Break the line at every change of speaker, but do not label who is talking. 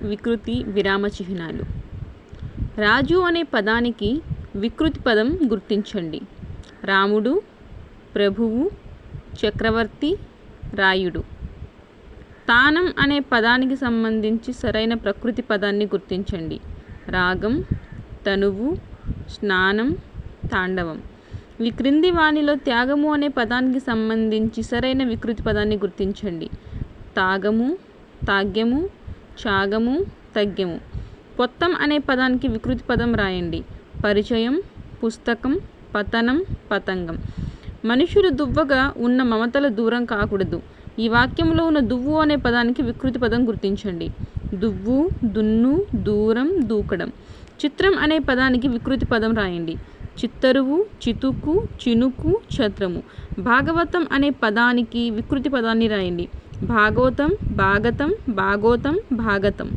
వికృతి విరామ చిహ్నాలు. రాజు అనే పదానికి వికృతి పదం గుర్తించండి. రాముడు, ప్రభువు, చక్రవర్తి, రాయుడు. తానం అనే పదానికి సంబంధించి సరైన ప్రకృతి పదాన్ని గుర్తించండి. రాగం, తనువు, స్నానం, తాండవం. ఈ క్రింది వానిలో త్యాగము అనే పదానికి సంబంధించి సరైన వికృతి పదాన్ని గుర్తించండి. తాగము, తాగ్యము, త్యాగము, తగ్యము. పొత్తం అనే పదానికి వికృతి పదం రాయండి. పరిచయం, పుస్తకం, పతనం, పతంగం. మనుషులు దువ్వగా ఉన్న మమతల దూరం కాకూడదు. ఈ వాక్యంలో ఉన్న దువ్వు అనే పదానికి వికృతి పదం గుర్తించండి. దువ్వు, దున్ను, దూరం, దూకడం. చిత్రం అనే పదానికి వికృతి పదం రాయండి. చిత్తరువు, చితుకు, చినుకు, ఛత్రము. భాగవతం అనే పదానికి వికృతి పదాన్ని రాయండి. భాగోతం, భాగతం, భాగోతం, భాగతం.